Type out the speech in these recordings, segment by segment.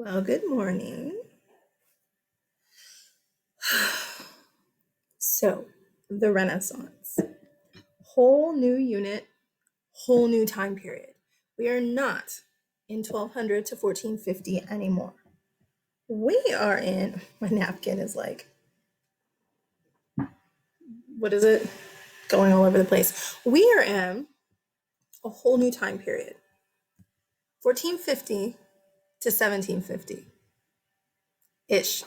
Well, good morning. So, the Renaissance. Whole new unit, whole new time period. We are not in 1200 to 1450 anymore. We are in, my napkin is like, what is it? Going all over the place. We are in a whole new time period. 1450 to 1750 ish.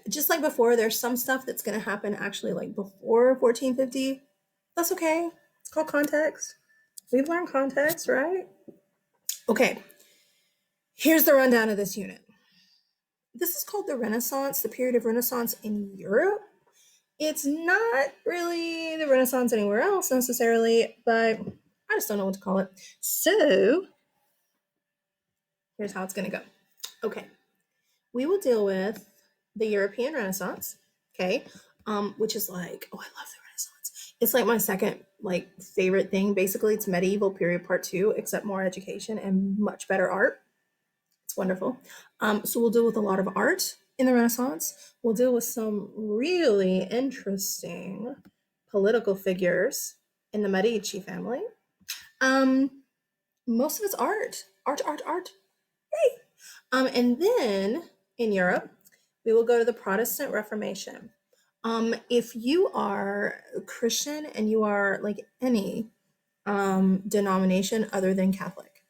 Just like before, there's some stuff that's going to happen actually like before 1450. That's okay. It's called context. We've learned context, right? Okay, here's the rundown of this unit. This is called the Renaissance, the period of Renaissance in Europe. It's not really the Renaissance anywhere else necessarily, but I just don't know what to call it. So, here's how it's going to go. Okay, we will deal with the European Renaissance, okay, which is like, oh, I love the Renaissance. It's like my second like favorite thing. Basically, it's medieval period part two, except more education and much better art. It's wonderful. So we'll deal with a lot of art in the Renaissance. We'll deal with some really interesting political figures in the Medici family. Um, Most of it's art, art, art, art. Yay! And then in Europe, we will go to the Protestant Reformation. If you are Christian and you are like any denomination other than Catholic,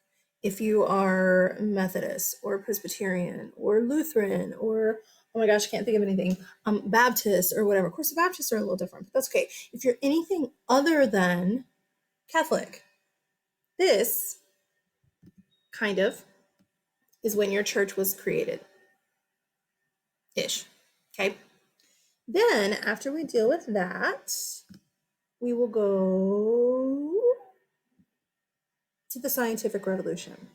if you are Methodist or Presbyterian or Lutheran or oh my gosh, I can't think of anything, Baptist or whatever. Of course, the Baptists are a little different, but that's okay. If you're anything other than Catholic, this kind of is when your church was created ish. Okay. Then, after we deal with that, we will go to the scientific revolution.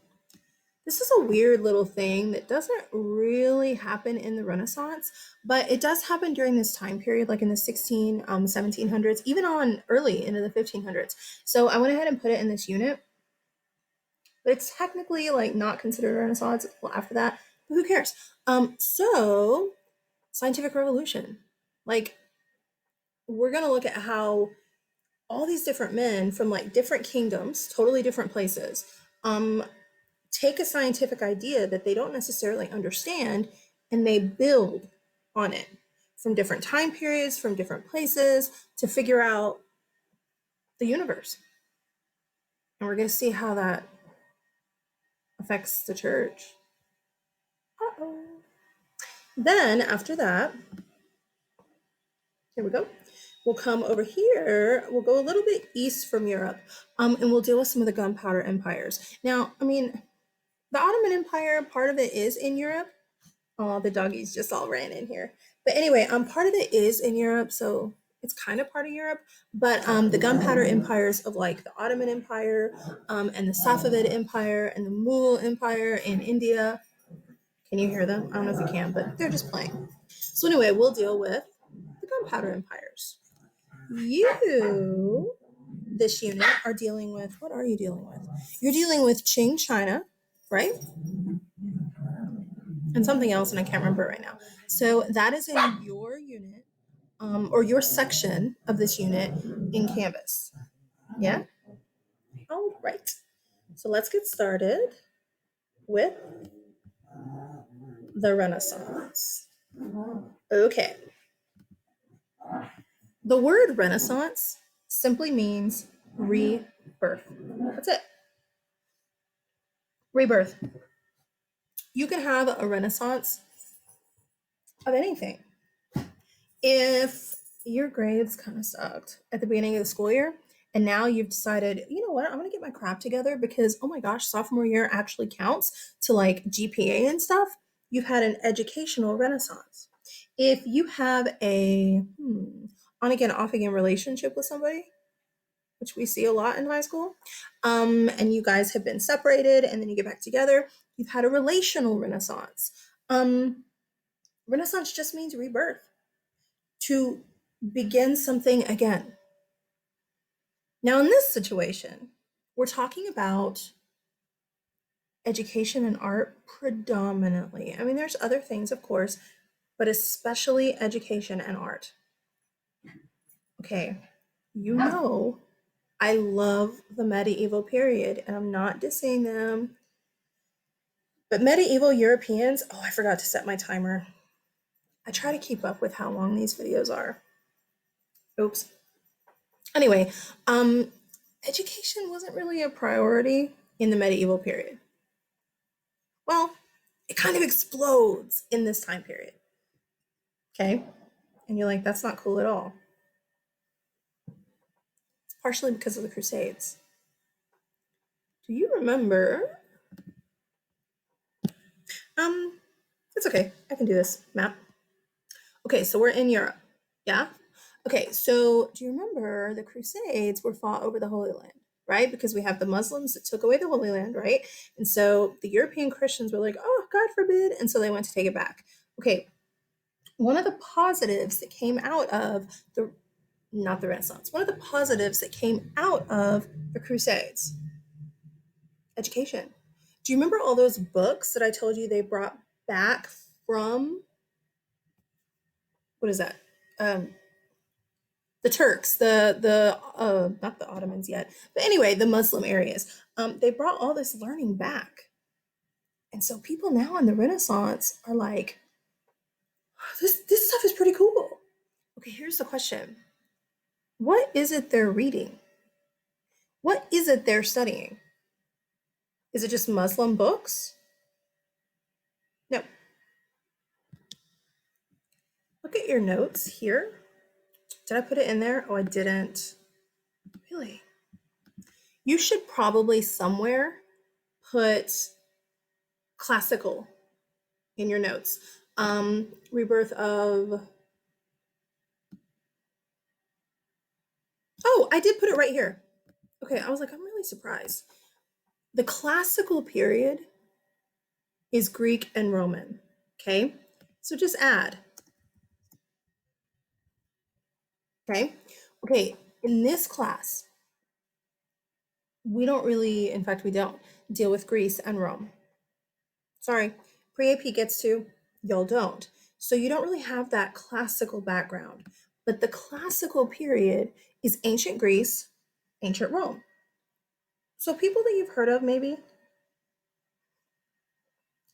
This is a weird little thing that doesn't really happen in the Renaissance, but it does happen during this time period, like in the 1700s, even on early into the 1500s. So I went ahead and put it in this unit, but it's technically like not considered a Renaissance well after that, but who cares? So scientific revolution. Like we're gonna look at how all these different men from like different kingdoms, totally different places, take a scientific idea that they don't necessarily understand and they build on it from different time periods, from different places to figure out the universe. And we're going to see how that affects the church. Uh-oh. Then after that, here we go. We'll come over here. We'll go a little bit east from Europe, and we'll deal with some of the gunpowder empires. Now, I mean, the Ottoman Empire, part of it is in Europe. Oh, the doggies just all ran in here. But anyway, part of it is in Europe, so it's kind of part of Europe. But the gunpowder empires of like the Ottoman Empire, and the Safavid Empire and the Mughal Empire in India. Can you hear them? I don't know if you can, but they're just playing. So anyway, we'll deal with the gunpowder empires. You, this unit, are dealing with, what are you dealing with? You're dealing with Qing China, right? And something else, and I can't remember right now. So that is in your unit, or your section of this unit in Canvas. Yeah? All right. So let's get started with the Renaissance. Okay. The word Renaissance simply means rebirth. That's it. Rebirth. You can have a Renaissance of anything. If your grades kind of sucked at the beginning of the school year, and now you've decided, you know what, I'm going to get my crap together because, oh my gosh, sophomore year actually counts to like GPA and stuff, you've had an educational renaissance. If you have a on again, off again relationship with somebody, which we see a lot in high school, and you guys have been separated and then you get back together, you've had a relational renaissance. Renaissance just means rebirth, to begin something again. Now, in this situation, we're talking about education and art predominantly. I mean, there's other things, of course, but especially education and art. Okay, you know, I love the medieval period, and I'm not dissing them, but medieval Europeans, oh, I forgot to set my timer. I try to keep up with how long these videos are. Oops. Anyway, education wasn't really a priority in the medieval period. Well, it kind of explodes in this time period. Okay? And you're like, that's not cool at all. It's partially because of the Crusades. Do you remember? It's okay. I can do this map. Okay, so we're in Europe. Yeah? Okay, so do you remember the Crusades were fought over the Holy Land, right? Because we have the Muslims that took away the Holy Land, right? And so the European Christians were like, oh, God forbid. And so they went to take it back. Okay, one of the positives that came out of the, not the Renaissance, one of the positives that came out of the Crusades, education. Do you remember all those books that I told you they brought back from, what is that? Um, the Turks, the not the Ottomans yet, but anyway, the Muslim areas. They brought all this learning back, and so people now in the Renaissance are like, oh, this stuff is pretty cool. Okay, here's the question: what is it they're reading? What is it they're studying? Is it just Muslim books? No. Look at your notes here. Did I put it in there? Oh, I didn't. Really? You should probably somewhere put classical in your notes. Rebirth of. Oh, I did put it right here. Okay, I was like, I'm really surprised. The classical period is Greek and Roman. Okay, so just add. Okay, okay, in this class, we don't really, in fact, we don't deal with Greece and Rome. Sorry, pre AP gets to, y'all don't. So you don't really have that classical background. But the classical period is ancient Greece, ancient Rome. So people that you've heard of, maybe,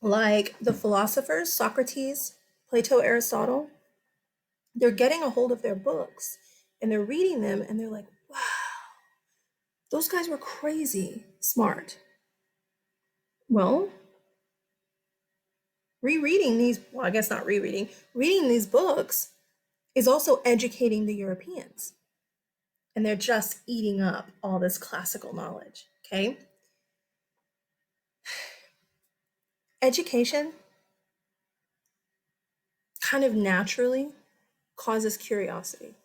like the philosophers, Socrates, Plato, Aristotle, they're getting a hold of their books and they're reading them and they're like, wow, those guys were crazy smart. Well, rereading these, well, I guess not rereading, reading these books is also educating the Europeans. And they're just eating up all this classical knowledge, okay? Education kind of naturally causes curiosity.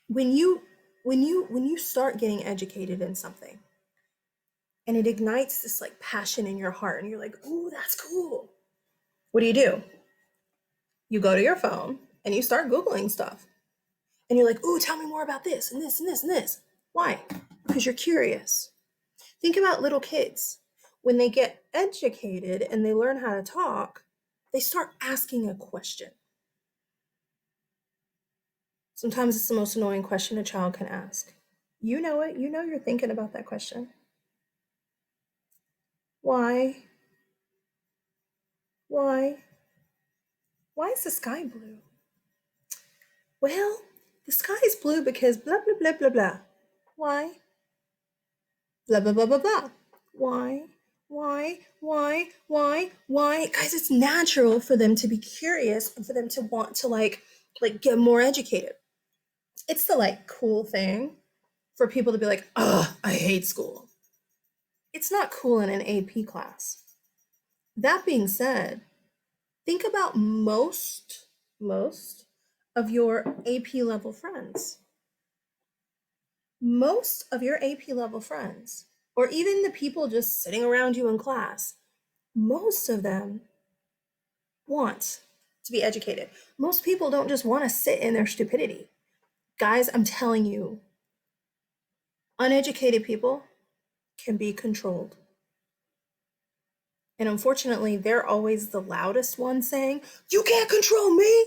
When you start getting educated in something and it ignites this like passion in your heart and you're like, "Ooh, that's cool." What do? You go to your phone and you start googling stuff. And you're like, "Ooh, tell me more about this and this and this and this." Why? Because you're curious. Think about little kids. When they get educated and they learn how to talk, they start asking a question. Sometimes it's the most annoying question a child can ask. You know it. You know you're thinking about that question. Why? Why? Why is the sky blue? Well, the sky is blue because blah, blah, blah, blah, blah. Why? Blah, blah, blah, blah, blah. Why? Why? Guys, it's natural for them to be curious and for them to want to like get more educated. It's the like cool thing for people to be like, "Ugh, I hate school." It's not cool in an AP class. That being said, think about most of your AP level friends. Most of your AP level friends, or even the people just sitting around you in class, most of them want to be educated. Most people don't just want to sit in their stupidity. Guys, I'm telling you, uneducated people can be controlled. And unfortunately, they're always the loudest one saying, "You can't control me."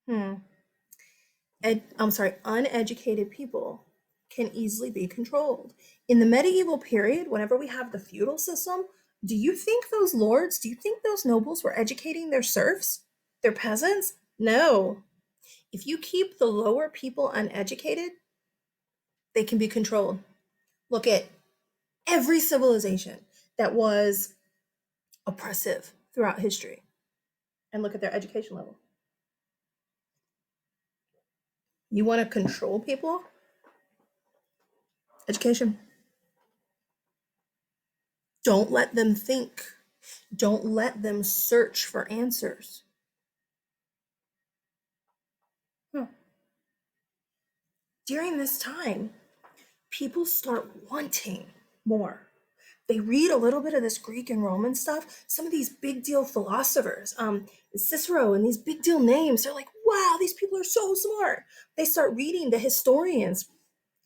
Hmm. Uneducated people can easily be controlled. In the medieval period, whenever we have the feudal system, do you think those lords, do you think those nobles were educating their serfs, their peasants? No. If you keep the lower people uneducated, they can be controlled. Look at every civilization that was oppressive throughout history and look at their education level. You want to control people? Education. Don't let them think. Don't let them search for answers. Huh. During this time, people start wanting more. They read a little bit of this Greek and Roman stuff. Some of these big deal philosophers, Cicero and these big deal names, they're like, wow, these people are so smart. They start reading the historians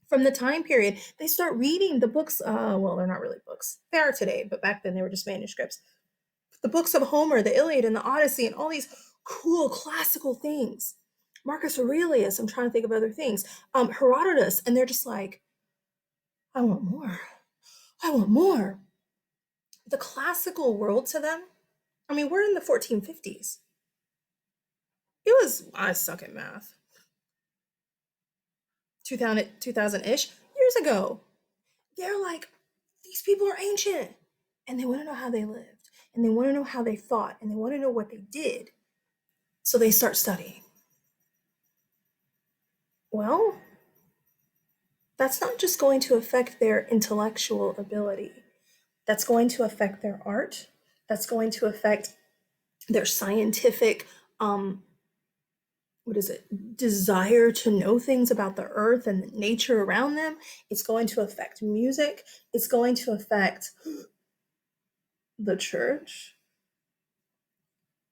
from the time period. They start reading the books. Well, they're not really books. They are today, but back then they were just manuscripts. The books of Homer, the Iliad and the Odyssey, and all these cool classical things. Marcus Aurelius, I'm trying to think of other things. Herodotus, and they're just like, I want more. I want more. The classical world to them, I mean, we're in the 1450s. It was, I suck at math, 2000-ish years ago. They're like, these people are ancient. And they want to know how they lived. And they want to know how they thought. And they want to know what they did. So they start studying. Well, that's not just going to affect their intellectual ability. That's going to affect their art. That's going to affect their scientific what is it, desire to know things about the earth and nature around them. It's going to affect music. It's going to affect the church.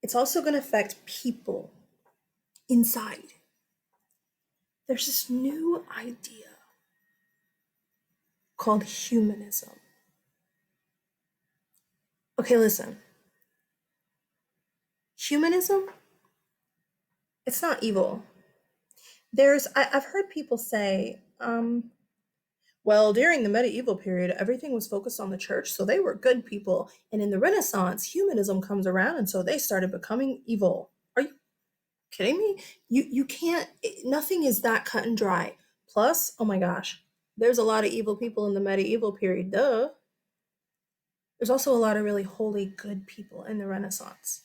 It's also going to affect people inside. There's this new idea called humanism. Okay, listen. Humanism, it's not evil. I've heard people say, well, during the medieval period, everything was focused on the church, so they were good people. And in the Renaissance, humanism comes around, and so they started becoming evil. Are you kidding me? You can't, nothing is that cut and dry. Plus, oh my gosh, there's a lot of evil people in the medieval period, duh. There's also a lot of really holy, good people in the Renaissance.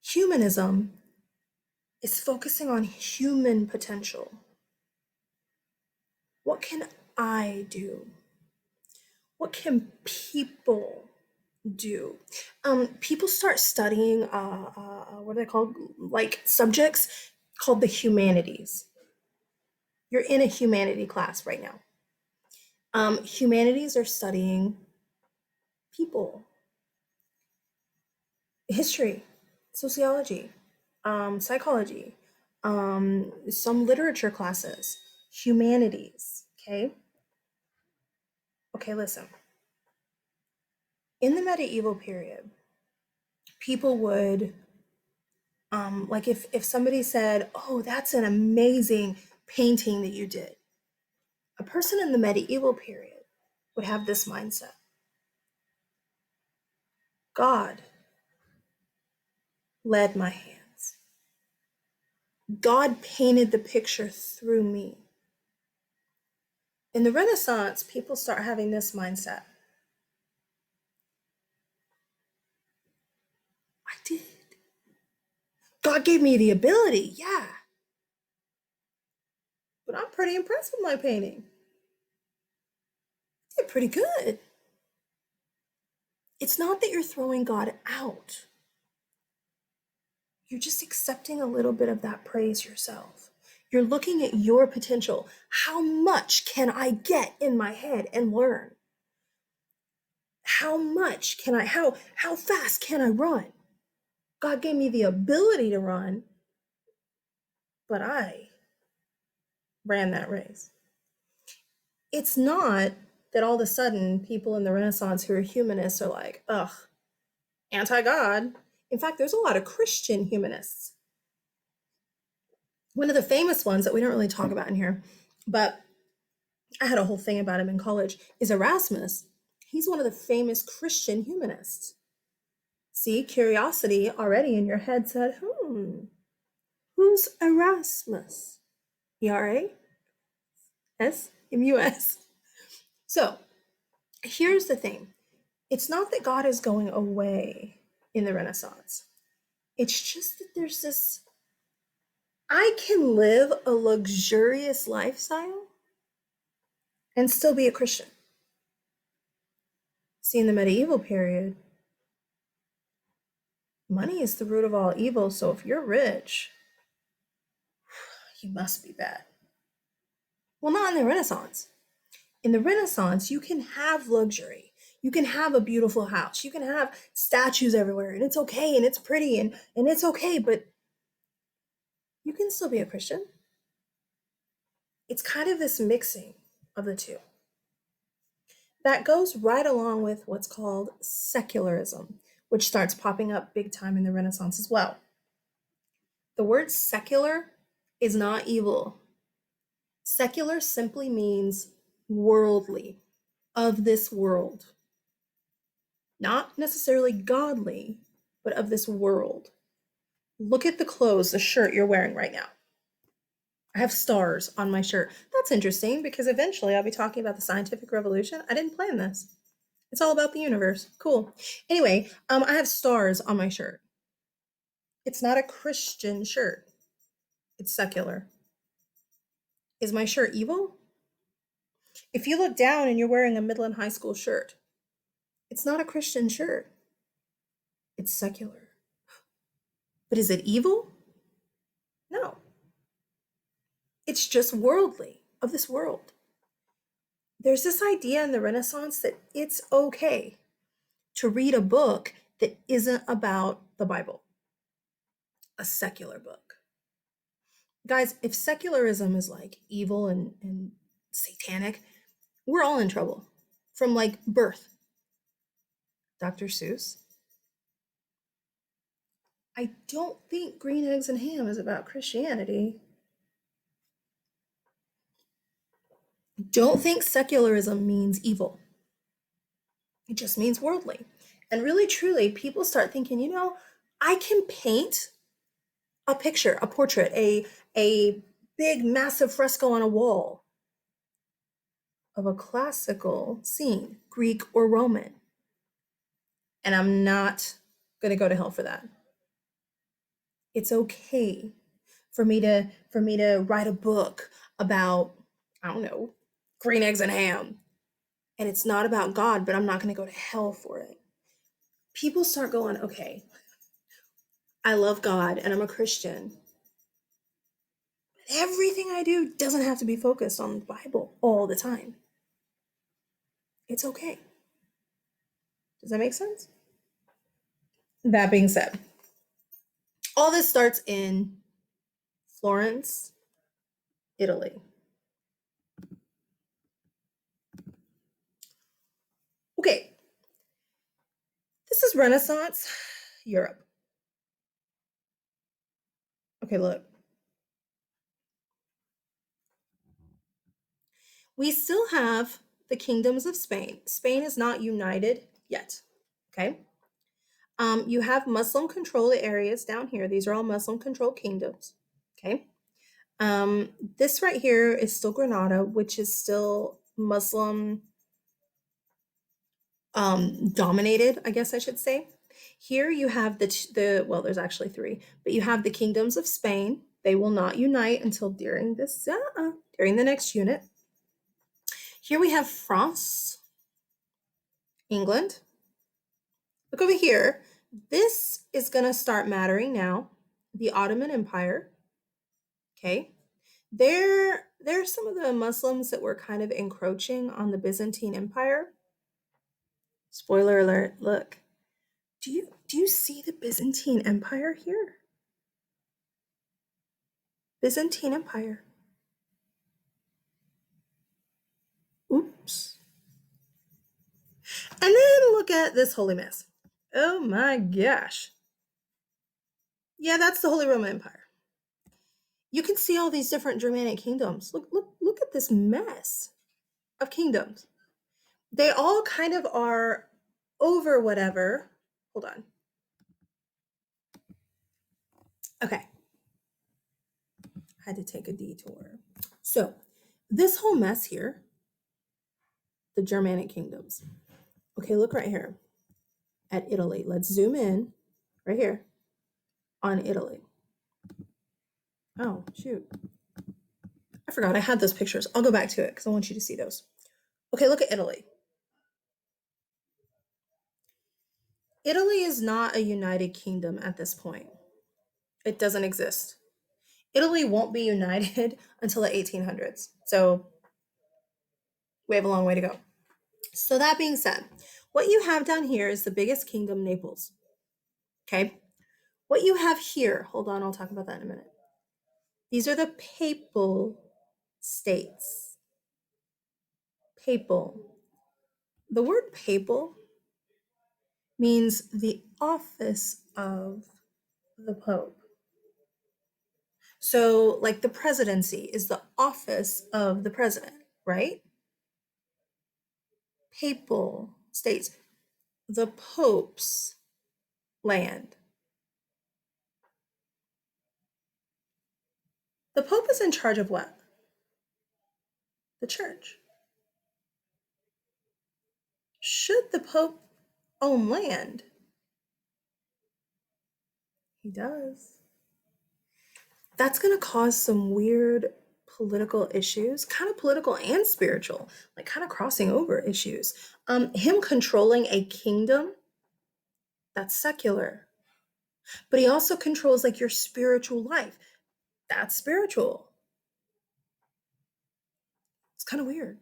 Humanism is focusing on human potential. What can I do? What can people do? People start studying, what are they called? Like subjects called the humanities. You're in a humanity class right now. Humanities are studying people, history, sociology, psychology, some literature classes, humanities. Okay. Okay, listen. In the medieval period, people would, like if somebody said, "Oh, that's an amazing painting that you did," a person in the medieval period would have this mindset: God led my hands. God painted the picture through me. In the Renaissance, people start having this mindset: I did. God gave me the ability, yeah, but I'm pretty impressed with my painting. I did pretty good. It's not that you're throwing God out. You're just accepting a little bit of that praise yourself. You're looking at your potential. How much can I get in my head and learn? How much can I, how fast can I run? God gave me the ability to run, but I ran that race. It's not that all of a sudden people in the Renaissance who are humanists are like, ugh, anti God. In fact, there's a lot of Christian humanists. One of the famous ones that we don't really talk about in here, but I had a whole thing about him in college, is Erasmus. He's one of the famous Christian humanists. See, curiosity already in your head said, who's Erasmus? ERASMUS. So here's the thing, it's not that God is going away in the Renaissance. It's just that there's this, I can live a luxurious lifestyle and still be a Christian. See, in the medieval period, money is the root of all evil. So if you're rich, you must be bad. Well, not in the Renaissance. In the Renaissance, you can have luxury. You can have a beautiful house. You can have statues everywhere, and it's okay, and it's pretty, and it's okay, but you can still be a Christian. It's kind of this mixing of the two. That goes right along with what's called secularism, which starts popping up big time in the Renaissance as well. The word secular is not evil. Secular simply means worldly, of this world. Not necessarily godly, but of this world. Look at the clothes, the shirt you're wearing right now. I have stars on my shirt. That's interesting because eventually I'll be talking about the scientific revolution. I didn't plan this. It's all about the universe. Cool. Anyway, I have stars on my shirt. It's not a Christian shirt. It's secular. Is my shirt evil? If you look down and you're wearing a Midland High School shirt, it's not a Christian shirt. It's secular. But is it evil? No. It's just worldly, of this world. There's this idea in the Renaissance that it's okay to read a book that isn't about the Bible, a secular book. Guys, if secularism is like evil and satanic, we're all in trouble from like birth. Dr. Seuss. I don't think Green Eggs and Ham is about Christianity. Don't think secularism means evil. It just means worldly. And really, truly, people start thinking, I can paint a picture, a portrait, a big, massive fresco on a wall of a classical scene, Greek or Roman. And I'm not going to go to hell for that. It's okay for me to write a book about, I don't know, green eggs and ham. And it's not about God, but I'm not going to go to hell for it. People start going, okay, I love God and I'm a Christian. But everything I do doesn't have to be focused on the Bible all the time. It's okay. Does that make sense? That being said, all this starts in Florence, Italy. Okay, this is Renaissance Europe. Okay, look. We still have the kingdoms of Spain. Spain is not united yet. Okay. You have Muslim controlled areas down here. These are all Muslim controlled kingdoms. Okay. This right here is still Granada, which is still Muslim dominated, I guess I should say. Here you have the well, there's actually three, but you have the kingdoms of Spain. They will not unite until during during the next unit. Here we have France, England. Look over here. This is going to start mattering now. The Ottoman Empire. Okay. There are some of the Muslims that were kind of encroaching on the Byzantine Empire. Spoiler alert, look. Do you see the Byzantine Empire here? Byzantine Empire. at this holy mess. Oh my gosh. Yeah, that's the Holy Roman Empire. You can see all these different Germanic kingdoms. Look at this mess of kingdoms. They all kind of are over whatever. Hold on. Okay. I had to take a detour. So, this whole mess here, the Germanic kingdoms. Okay, look right here at Italy. Let's zoom in right here on Italy. Oh, shoot. I forgot I had those pictures. I'll go back to it because I want you to see those. Okay, look at Italy. Italy is not a united kingdom at this point. It doesn't exist. Italy won't be united until the 1800s. So we have a long way to go. So that being said, what you have down here is the biggest kingdom, Naples. Okay. What you have here, hold on, I'll talk about that in a minute. These are the papal states. Papal. The word papal means the office of the Pope. So, like the presidency is the office of the president, right? Papal states, the Pope's land. The Pope is in charge of what? The church. Should the Pope own land? He does. That's going to cause some weird political issues, kind of political and spiritual, like kind of crossing over issues. Him controlling a kingdom, that's secular. But he also controls like your spiritual life. That's spiritual. It's kind of weird.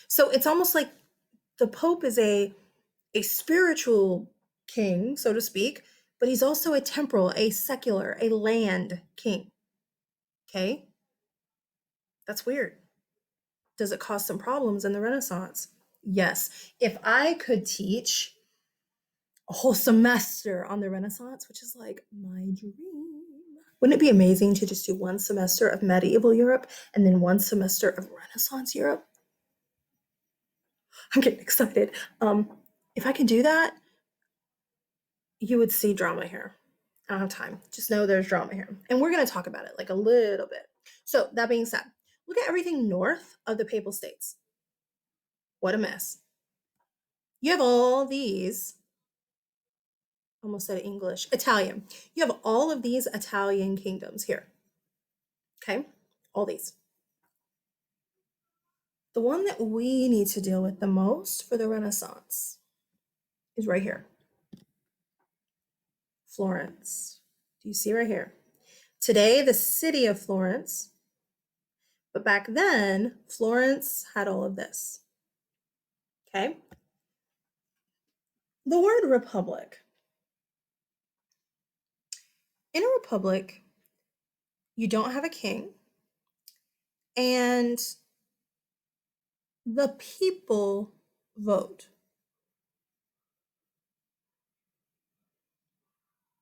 So it's almost like the Pope is a spiritual king, so to speak, but he's also a temporal, a secular, a land king. Okay? That's weird. Does it cause some problems in the Renaissance? Yes. If I could teach a whole semester on the Renaissance, which is like my dream, wouldn't it be amazing to just do one semester of medieval Europe and then one semester of Renaissance Europe? I'm getting excited. If I could do that, you would see drama here. I don't have time. Just know there's drama here. And we're going to talk about it like a little bit. So, that being said, look at everything north of the Papal States. What a mess. You have all these, almost said English, Italian. You have all of these Italian kingdoms here. Okay? All these. The one that we need to deal with the most for the Renaissance is right here. Florence. Do you see right here? Today, the city of Florence, but back then, Florence had all of this. Okay? The word republic. In a republic, you don't have a king, and the people vote.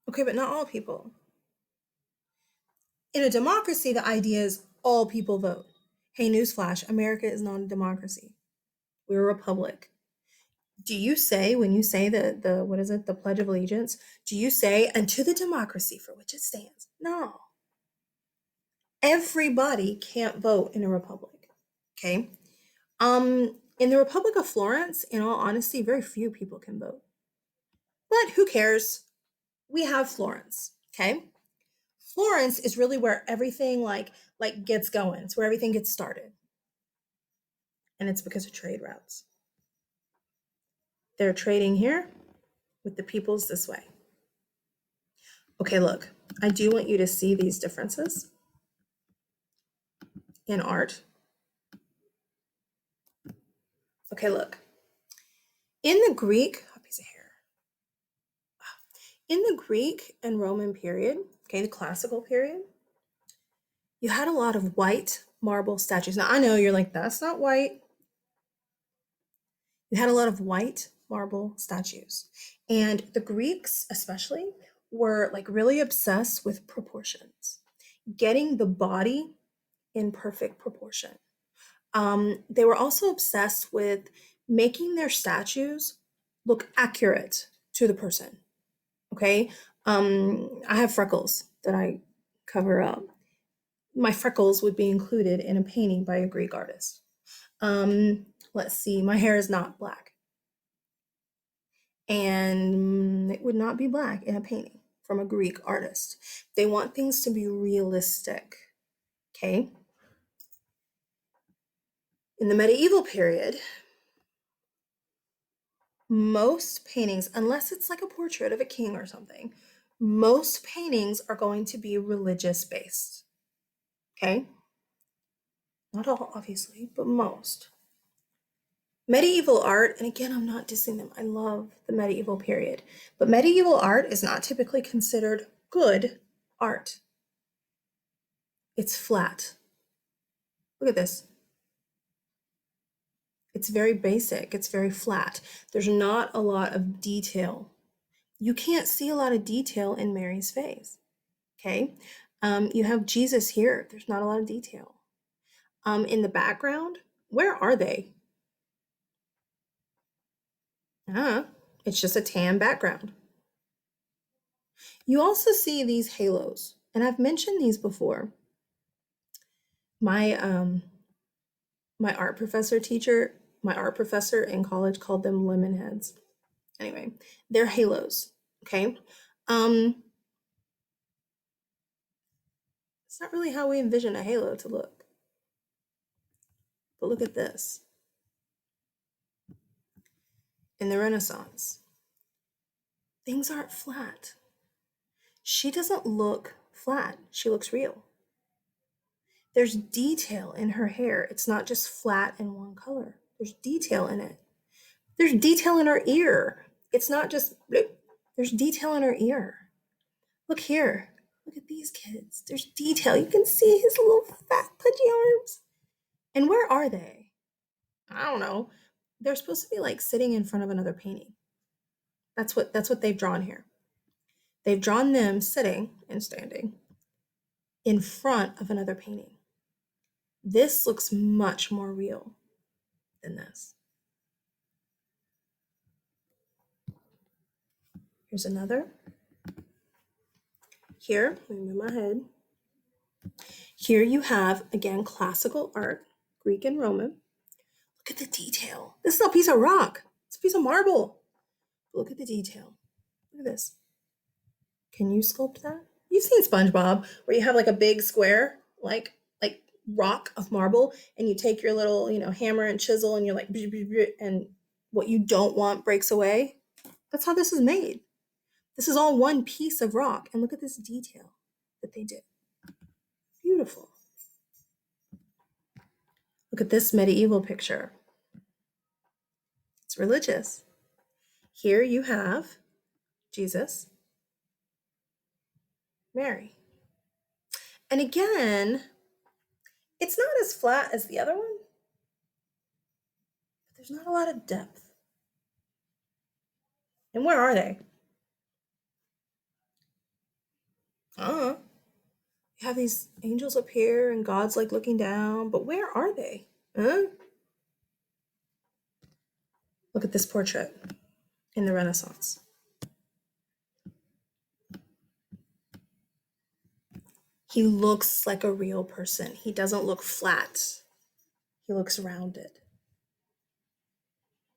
Okay, but not all people. In a democracy, the idea is all people vote. Hey, newsflash, America is not a democracy. We're a republic. Do you say, when you say the what is it, the Pledge of Allegiance, do you say, and to the democracy for which it stands? No. Everybody can't vote in a republic. Okay? In the Republic of Florence, in all honesty, very few people can vote. But who cares? We have Florence, okay? Florence is really where everything like gets going. It's where everything gets started. And it's because of trade routes. They're trading here with the peoples this way. Okay, look, I do want you to see these differences in art. Okay, look. In the Greek, a piece of hair. In the Greek and Roman period, okay, the classical period, you had a lot of white marble statues. Now, I know you're like, that's not white. You had a lot of white marble statues. And the Greeks, especially, were like really obsessed with proportions, getting the body in perfect proportion. They were also obsessed with making their statues look accurate to the person. Okay. I have freckles that I cover up. My freckles would be included in a painting by a Greek artist. Let's see, my hair is not black, and it would not be black in a painting from a Greek artist. They want things to be realistic. Okay. In the medieval period, most paintings, unless it's like a portrait of a king or something, most paintings are going to be religious based. Okay. Not all, obviously, but most. Medieval art, and again, I'm not dissing them, I love the medieval period, but medieval art is not typically considered good art. It's flat. Look at this. It's very basic, it's very flat. There's not a lot of detail. You can't see a lot of detail in Mary's face. Okay. You have Jesus here. There's not a lot of detail. In the background, where are they? It's just a tan background. You also see these halos, and I've mentioned these before. My my art professor in college called them lemon heads. Anyway, they're halos. Okay. It's not really how we envision a halo to look. But look at this. In the Renaissance, things aren't flat. She doesn't look flat. She looks real. There's detail in her hair. It's not just flat in one color. There's detail in it. There's detail in her ear. It's not just, there's detail in her ear. Look here. Look at these kids. There's detail. You can see his little fat pudgy arms. And where are they? I don't know. They're supposed to be like sitting in front of another painting. That's what they've drawn here. They've drawn them sitting and standing in front of another painting. This looks much more real than this. Here's another. Here, let me move my head. Here you have, again, classical art, Greek and Roman. Look at the detail. This is a piece of rock. It's a piece of marble. Look at the detail. Look at this. Can you sculpt that? You've seen SpongeBob, where you have like a big square, like rock of marble, and you take your little, hammer and chisel, and you're like, and what you don't want breaks away. That's how this is made. This is all one piece of rock, and look at this detail that they did. Beautiful. Look at this medieval picture. It's religious. Here you have Jesus, Mary. And again, it's not as flat as the other one, but there's not a lot of depth. And where are they? You have these angels up here and God's like looking down, but where are they? Look at this portrait in the Renaissance. He looks like a real person. He doesn't look flat. He looks rounded.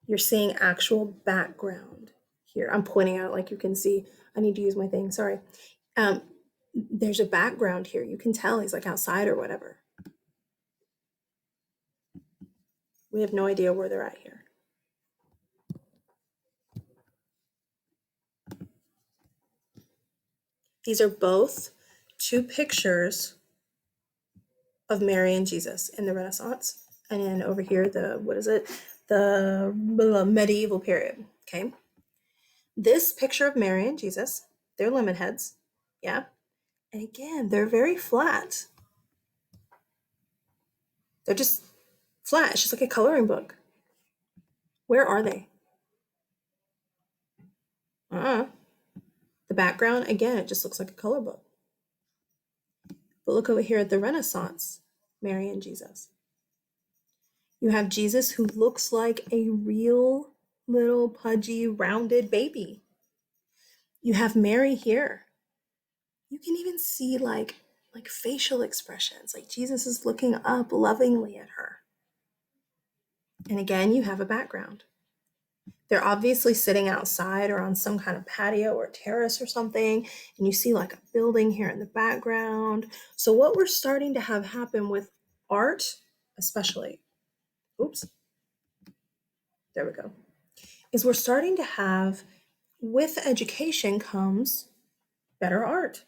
You're seeing actual background here. I'm pointing out like you can see. I need to use my thing. Sorry. There's a background here. You can tell he's like outside or whatever. We have no idea where they're at here. These are both two pictures of Mary and Jesus in the Renaissance. And then over here, the medieval period. Okay. This picture of Mary and Jesus, they're lemon heads. Yeah. And again, they're very flat. They're just flat. It's just like a coloring book. Where are they? Uh-uh. The background, again, it just looks like a color book. But look over here at the Renaissance, Mary and Jesus. You have Jesus who looks like a real little pudgy, rounded baby. You have Mary here. You can even see like facial expressions, like Jesus is looking up lovingly at her. And again, you have a background. They're obviously sitting outside or on some kind of patio or terrace or something, and you see like a building here in the background. So what we're starting to have happen with art, especially, oops, there we go, is we're starting to have, with education comes better art.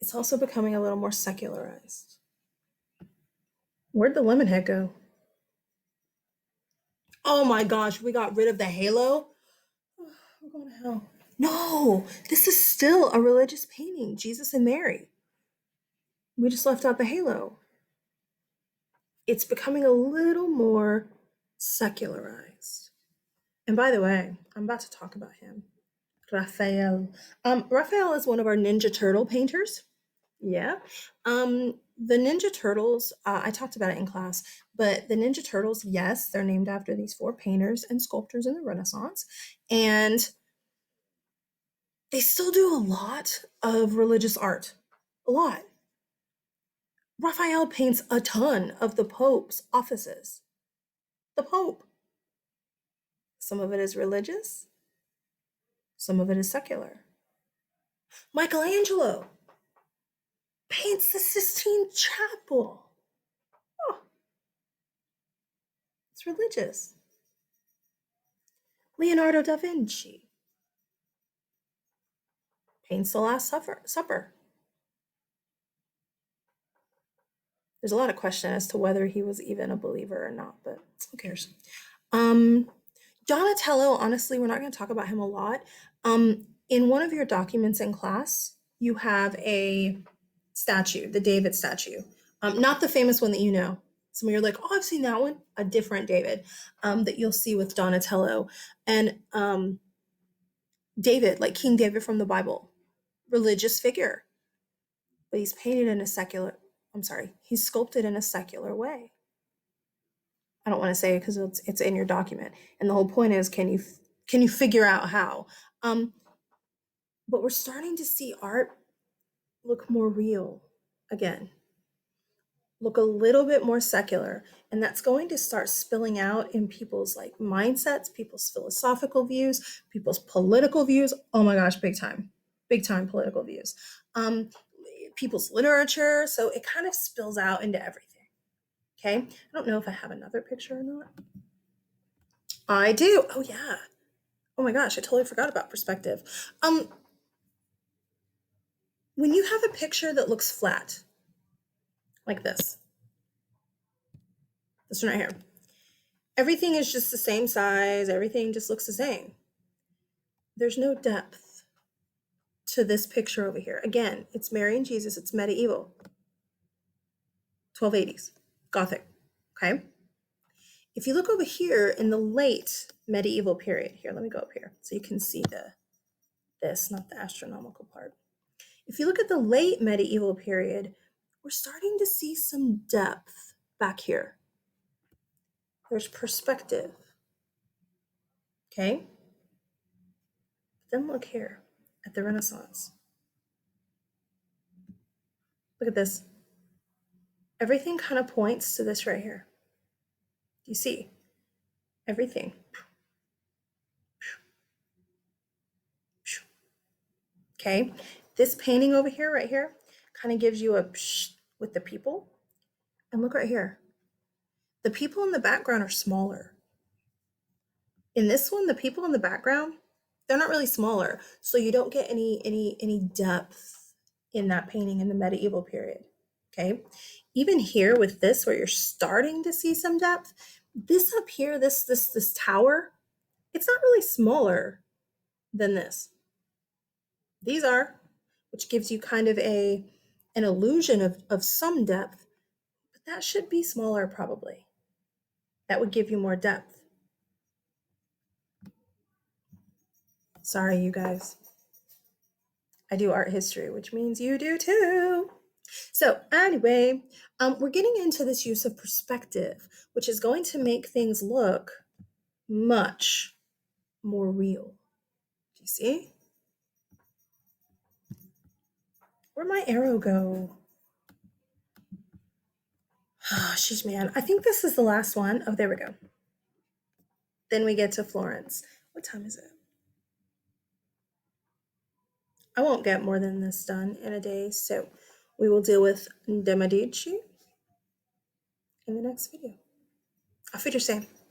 It's also becoming a little more secularized. Where'd the lemon head go? Oh my gosh, we got rid of the halo. Oh, we're going to hell. No, this is still a religious painting, Jesus and Mary. We just left out the halo. It's becoming a little more secularized. And by the way, I'm about to talk about him. Raphael. Raphael is one of our Ninja Turtle painters. Yeah. The Ninja Turtles, I talked about it in class, but the Ninja Turtles, yes, they're named after these four painters and sculptors in the Renaissance. And they still do a lot of religious art. A lot. Raphael paints a ton of the Pope's offices. The Pope. Some of it is religious, some of it is secular. Michelangelo paints the Sistine Chapel. Oh, it's religious. Leonardo da Vinci paints the Last Supper. There's a lot of question as to whether he was even a believer or not, but who cares? Donatello, honestly, we're not going to talk about him a lot. In one of your documents in class, you have a statue, the David statue. Not the famous one that you know. Some of you are like, oh, I've seen that one. A different David that you'll see with Donatello. And David, like King David from the Bible, religious figure. But he's painted in a secular, I'm sorry, he's sculpted in a secular way. I don't want to say it because it's in your document. And the whole point is, can you figure out how? But we're starting to see art look more real again, look a little bit more secular, and that's going to start spilling out in people's like mindsets, people's philosophical views, people's political views. Oh my gosh, big time political views, people's literature. So it kind of spills out into everything. Okay, I don't know if I have another picture or not. I do. Oh yeah. Oh my gosh, I totally forgot about perspective. When you have a picture that looks flat, like this one right here, everything is just the same size, everything just looks the same. There's no depth to this picture over here. Again, it's Mary and Jesus, it's medieval, 1280s, Gothic, okay? If you look over here in the late medieval period, here, let me go up here so you can see this, not the astronomical part. If you look at the late medieval period, we're starting to see some depth back here. There's perspective, okay? Then look here at the Renaissance. Look at this. Everything kind of points to this right here. You see, everything. Okay, this painting over here, right here, kind of gives you a psh with the people. And look right here. The people in the background are smaller. In this one, the people in the background, they're not really smaller. So you don't get any depth in that painting in the medieval period. Okay. Even here with this, where you're starting to see some depth, this up here, this tower, it's not really smaller than this. These are, which gives you kind of an illusion of some depth, but that should be smaller probably. That would give you more depth. Sorry, you guys. I do art history, which means you do too. So anyway, we're getting into this use of perspective, which is going to make things look much more real. Do you see? Where'd my arrow go? Oh, sheesh, man. I think this is the last one. Oh, there we go. Then we get to Florence. What time is it? I won't get more than this done in a day, so we will deal with De Medici in the next video. Auf Wiedersehen.